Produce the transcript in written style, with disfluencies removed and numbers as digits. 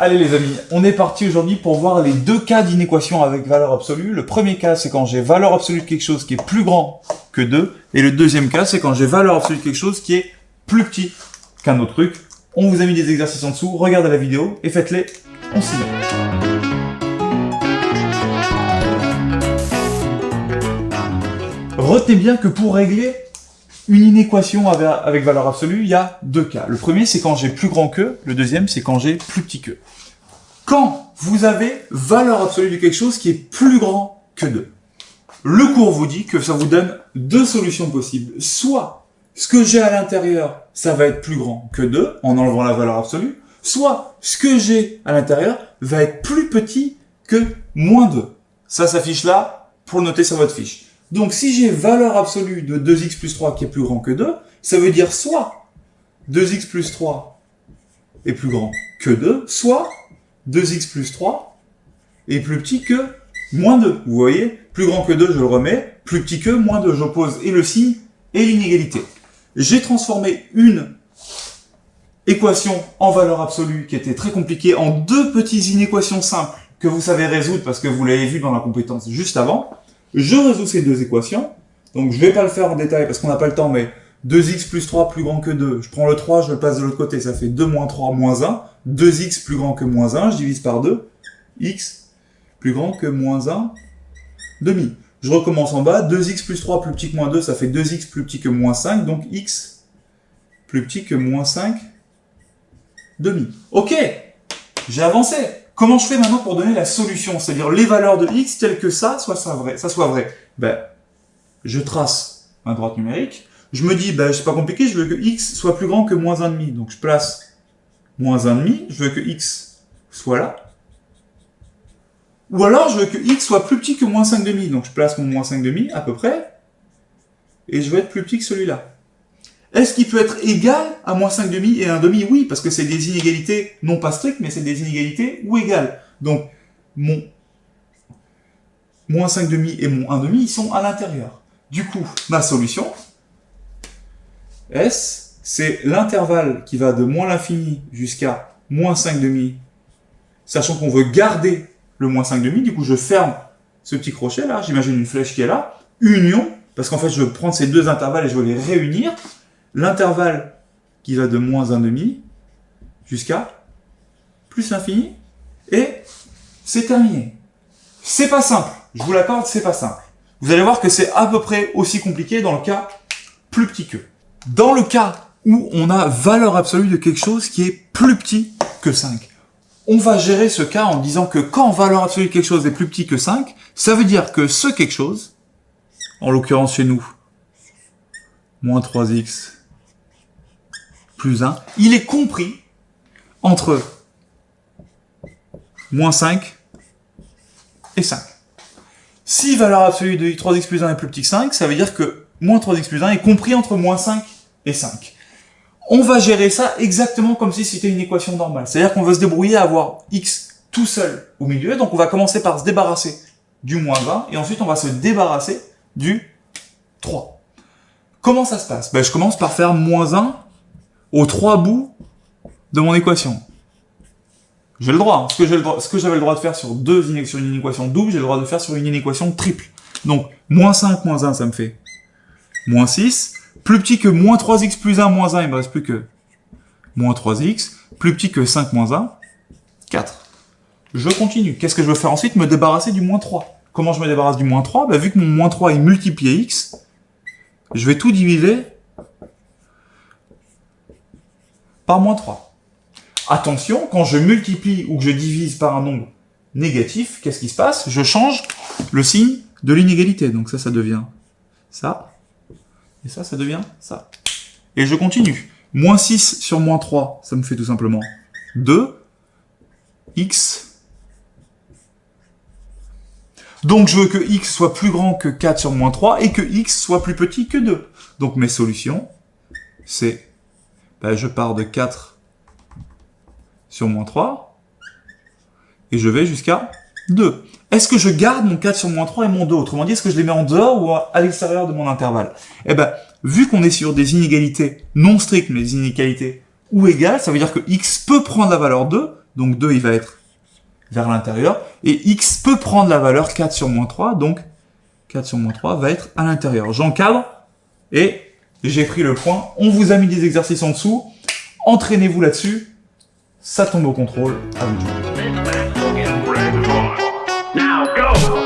Allez les amis, on est parti aujourd'hui pour voir les deux cas d'inéquation avec valeur absolue. Le premier cas, c'est quand j'ai valeur absolue de quelque chose qui est plus grand que 2. Et le deuxième cas, c'est quand j'ai valeur absolue de quelque chose qui est plus petit qu'un autre truc. On vous a mis des exercices en dessous, regardez la vidéo et faites-les, on s'y met. Retenez bien que pour régler une inéquation avec valeur absolue, il y a deux cas. Le premier, c'est quand j'ai plus grand que. Le deuxième, c'est quand j'ai plus petit que. Quand vous avez valeur absolue de quelque chose qui est plus grand que 2, le cours vous dit que ça vous donne deux solutions possibles. Soit ce que j'ai à l'intérieur, ça va être plus grand que 2 en enlevant la valeur absolue. Soit ce que j'ai à l'intérieur va être plus petit que moins 2. Ça s'affiche là pour le noter sur votre fiche. Donc, si j'ai valeur absolue de 2x plus 3 qui est plus grand que 2, ça veut dire soit 2x plus 3 est plus grand que 2, soit 2x plus 3 est plus petit que moins 2. Vous voyez, plus grand que 2, je le remets, plus petit que moins 2, j'oppose et le signe et l'inégalité. J'ai transformé une équation en valeur absolue qui était très compliquée en deux petites inéquations simples que vous savez résoudre parce que vous l'avez vu dans la compétence juste avant. Je résous ces deux équations, donc je vais pas le faire en détail parce qu'on n'a pas le temps, mais 2x plus 3 plus grand que 2, je prends le 3, je le passe de l'autre côté, ça fait 2 moins 3 moins 1, 2x plus grand que moins 1, je divise par 2, x plus grand que moins 1 demi. Je recommence en bas, 2x plus 3 plus petit que moins 2, ça fait 2x plus petit que moins 5, donc x plus petit que moins 5 demi. Ok, j'ai avancé. Comment je fais maintenant pour donner la solution, c'est-à-dire les valeurs de x telles que ça soit vrai. Ben, je trace ma droite numérique. Je me dis, ben, c'est pas compliqué, je veux que x soit plus grand que moins 1,5. Donc je place moins 1,5, je veux que x soit là. Ou alors je veux que x soit plus petit que moins 5,5. Donc je place mon moins 5,5 à peu près. Et je veux être plus petit que celui-là. Est-ce qu'il peut être égal à moins 5,5 et 1,5? Oui, parce que c'est des inégalités non pas strictes, mais c'est des inégalités ou égales. Donc, mon moins 5,5 et mon 1,5, ils sont à l'intérieur. Du coup, ma solution, S, c'est l'intervalle qui va de moins l'infini jusqu'à moins 5,5, sachant qu'on veut garder le moins 5,5. Du coup, je ferme ce petit crochet là, j'imagine une flèche qui est là, union, parce qu'en fait, je veux prendre ces deux intervalles et je veux les réunir. L'intervalle qui va de moins 1,5 jusqu'à plus l'infini, et c'est terminé. C'est pas simple, je vous l'accorde, c'est pas simple. Vous allez voir que c'est à peu près aussi compliqué dans le cas plus petit que. Dans le cas où on a valeur absolue de quelque chose qui est plus petit que 5, on va gérer ce cas en disant que quand valeur absolue de quelque chose est plus petit que 5, ça veut dire que ce quelque chose, en l'occurrence chez nous, moins 3x plus 1, il est compris entre moins 5 et 5. Si valeur absolue de 3x plus 1 est plus petit que 5, ça veut dire que moins 3x plus 1 est compris entre moins 5 et 5. On va gérer ça exactement comme si c'était une équation normale. C'est-à-dire qu'on va se débrouiller à avoir x tout seul au milieu. Donc on va commencer par se débarrasser du moins 20 et ensuite on va se débarrasser du 3. Comment ça se passe? Ben, je commence par faire moins 1 aux 3 bouts de mon équation. J'ai le droit. Ce que j'avais le droit de faire sur une équation double, j'ai le droit de faire sur une inéquation triple. Donc, moins 5 moins 1, ça me fait moins 6. Plus petit que moins 3x plus 1 moins 1, il me reste plus que moins 3x. Plus petit que 5 moins 1, 4. Je continue. Qu'est-ce que je veux faire ensuite? Me débarrasser du moins 3. Comment je me débarrasse du moins 3? Ben, vu que mon moins 3 est multiplié x, je vais tout diviser par moins 3. Attention, quand je multiplie ou que je divise par un nombre négatif, qu'est-ce qui se passe? Je change le signe de l'inégalité. Donc ça devient ça. Et ça devient ça. Et je continue. Moins 6 sur moins 3, ça me fait tout simplement 2. X. Donc je veux que x soit plus grand que 4 sur moins 3 et que x soit plus petit que 2. Donc mes solutions, c'est, ben, je pars de 4 sur moins 3 et je vais jusqu'à 2. Est-ce que je garde mon 4 sur moins 3 et mon 2? Autrement dit, est-ce que je les mets en dehors ou à l'extérieur de mon intervalle? Eh ben, vu qu'on est sur des inégalités non strictes, mais des inégalités ou égales, ça veut dire que x peut prendre la valeur 2, donc 2 il va être vers l'intérieur, et x peut prendre la valeur 4 sur moins 3, donc 4 sur moins 3 va être à l'intérieur. J'encadre, et j'ai pris le point. On vous a mis des exercices en dessous, entraînez-vous là-dessus, ça tombe au contrôle, à vous de jouer. Now go!